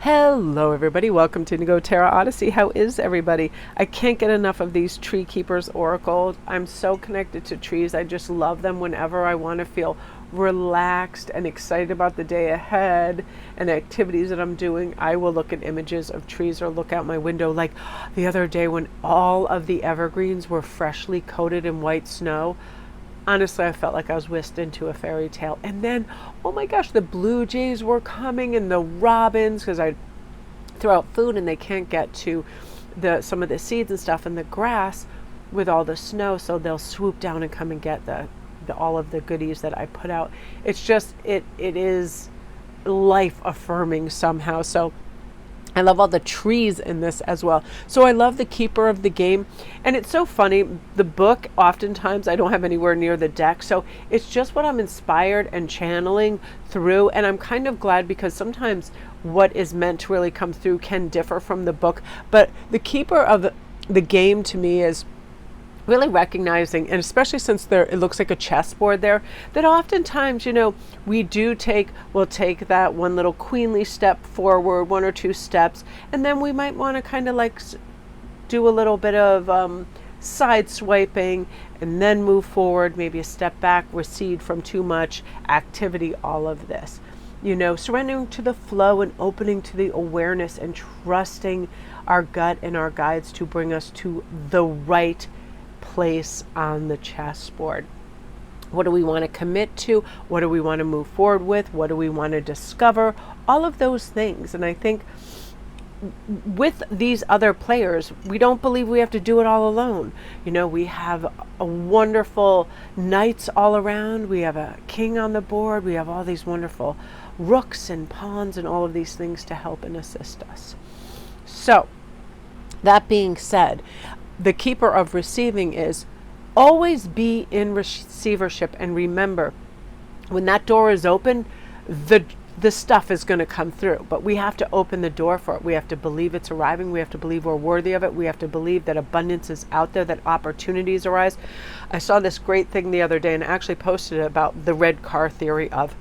Hello everybody, welcome to Terra Odyssey. How is everybody? I can't get enough of these Tree Keepers Oracle. I'm so connected to trees. I just love them whenever I want to feel relaxed and excited about the day ahead and activities that I'm doing. I will look at images of trees or look out my window, like the other day when all of the evergreens were freshly coated in white snow. Honestly, I felt like I was whisked into a fairy tale. And then, oh my gosh, the blue jays were coming and the robins, because I throw out food and they can't get to some of the seeds and stuff in the grass with all the snow. So they'll swoop down and come and get all of the goodies that I put out. It's just, it is life affirming somehow. So I love all the trees in this as well. So I love the keeper of the game. And it's so funny, the book, oftentimes I don't have anywhere near the deck. So it's just what I'm inspired and channeling through. And I'm kind of glad, because sometimes what is meant to really come through can differ from the book. But the keeper of the game to me is really recognizing, and especially since it looks like a chessboard there, that oftentimes, we'll take that one little queenly step forward, one or two steps, and then we might want to kind of like do a little bit of side swiping and then move forward, maybe a step back, recede from too much activity, all of this. Surrendering to the flow and opening to the awareness and trusting our gut and our guides to bring us to the right place on the chessboard. What do we want to commit to? What do we want to move forward with? What do we want to discover? All of those things. And I think with these other players, we don't believe we have to do it all alone. We have a wonderful knights all around. We have a king on the board. We have all these wonderful rooks and pawns and all of these things to help and assist us. So that being said, the keeper of receiving is always be in receivership, and remember, when that door is open, the stuff is going to come through, but we have to open the door for it. We have to believe it's arriving. We have to believe we're worthy of it. We have to believe that abundance is out there, that opportunities arise. I saw this great thing the other day and actually posted it about the red car theory of,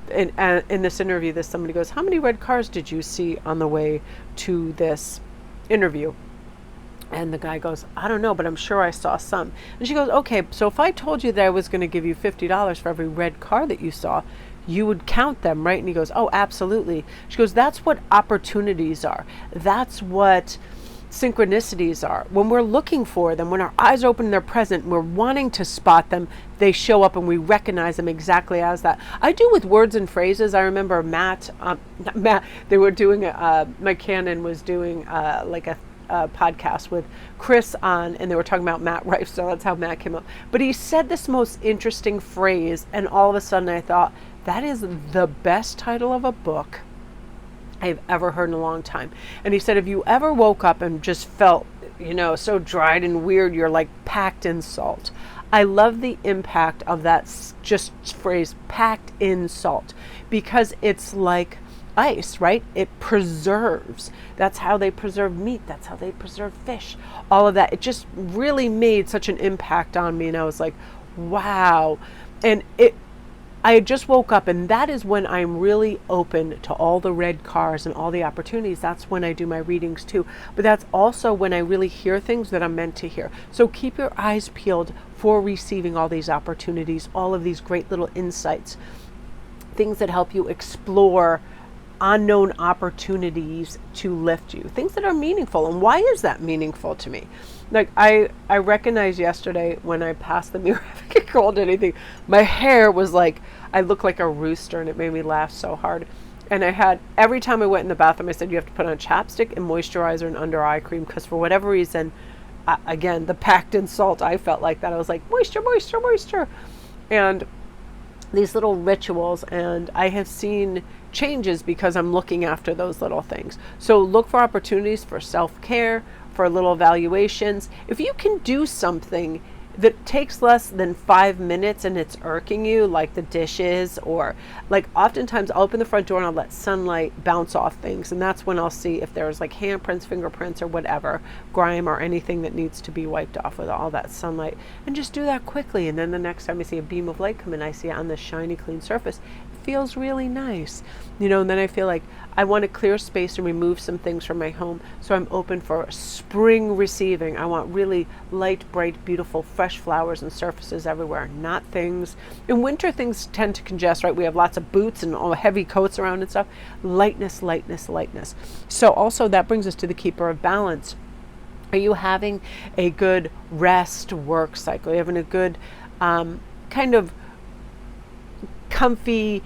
in this interview, somebody goes, how many red cars did you see on the way to this interview? And the guy goes, I don't know, but I'm sure I saw some. And she goes, okay, so if I told you that I was going to give you $50 for every red car that you saw, you would count them, right? And he goes, oh, absolutely. She goes, that's what opportunities are. That's what synchronicities are. When we're looking for them, when our eyes are open, they're present, we're wanting to spot them, they show up and we recognize them exactly as that. I do with words and phrases. I remember Matt, they were doing, Mike Cannon was doing like a podcast with Chris on, and they were talking about Matt Rife, so that's how Matt came up. But he said this most interesting phrase, and all of a sudden I thought, that is the best title of a book I've ever heard in a long time. And he said, if you ever woke up and just felt, so dried and weird, you're like packed in salt. I love the impact of that just phrase, packed in salt, because it's like ice, right? It preserves. That's how they preserve meat. That's how they preserve fish. All of that. It just really made such an impact on me. And I was like, wow. And I just woke up, and that is when I'm really open to all the red cars and all the opportunities. That's when I do my readings too. But that's also when I really hear things that I'm meant to hear. So keep your eyes peeled for receiving all these opportunities, all of these great little insights, things that help you explore unknown opportunities to lift you, things that are meaningful. And why is that meaningful to me? Like I recognized yesterday when I passed the mirror, I think I called anything, my hair was like, I looked like a rooster, and it made me laugh so hard. And every time I went in the bathroom, I said, you have to put on chapstick and moisturizer and under eye cream, because for whatever reason, again, the packed in salt, I felt like that. I was like, moisture, moisture, moisture. And these little rituals, and I have seen changes because I'm looking after those little things. So look for opportunities for self-care, for little evaluations. If you can do something that takes less than 5 minutes and it's irking you, like the dishes, or like oftentimes I'll open the front door and I'll let sunlight bounce off things, and that's when I'll see if there's like handprints, fingerprints, or whatever, grime or anything that needs to be wiped off with all that sunlight, and just do that quickly. And then the next time I see a beam of light come in, I see it on this shiny clean surface. It feels really nice. And then I feel like I want to clear space and remove some things from my home, so I'm open for spring receiving. I want really light, bright, beautiful, fresh flowers and surfaces everywhere, not things. In winter, things tend to congest, right? We have lots of boots and all heavy coats around and stuff. Lightness, lightness, lightness. So also that brings us to the keeper of balance. Are you having a good rest work cycle? Are you having a good kind of comfy,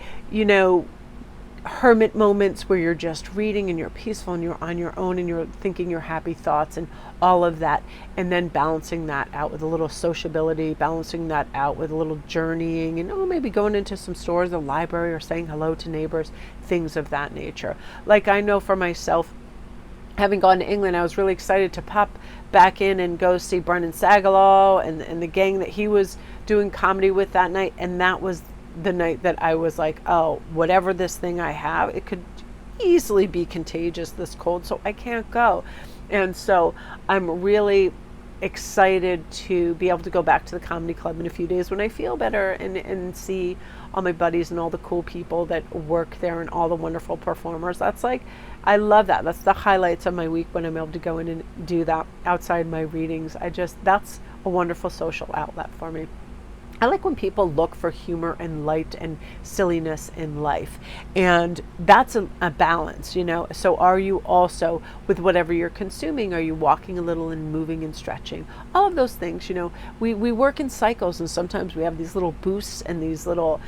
hermit moments where you're just reading and you're peaceful and you're on your own and you're thinking your happy thoughts and all of that, and then balancing that out with a little sociability, balancing that out with a little journeying, and maybe going into some stores, the library, or saying hello to neighbors, things of that nature. Like I know for myself, having gone to England, I was really excited to pop back in and go see Brendan Sagalow and the gang that he was doing comedy with that night. And that was the night that I was like, oh, whatever this thing I have, it could easily be contagious, this cold, so I can't go. And so I'm really excited to be able to go back to the comedy club in a few days when I feel better and see all my buddies and all the cool people that work there and all the wonderful performers. That's like, I love that. That's the highlights of my week when I'm able to go in and do that outside my readings. That's a wonderful social outlet for me. I like when people look for humor and light and silliness in life. And that's a balance, So are you also, with whatever you're consuming, are you walking a little and moving and stretching? All of those things, we work in cycles, and sometimes we have these little boosts and these little,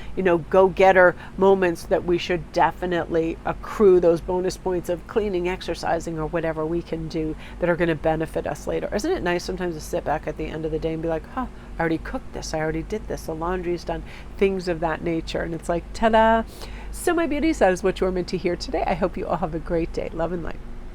go-getter moments that we should definitely accrue those bonus points of cleaning, exercising, or whatever we can do that are going to benefit us later. Isn't it nice sometimes to sit back at the end of the day and be like, I already cooked this, I already did this, the laundry's done, things of that nature. And it's like, ta-da. So my beauties, that is what you were meant to hear today. I hope you all have a great day. Love and light.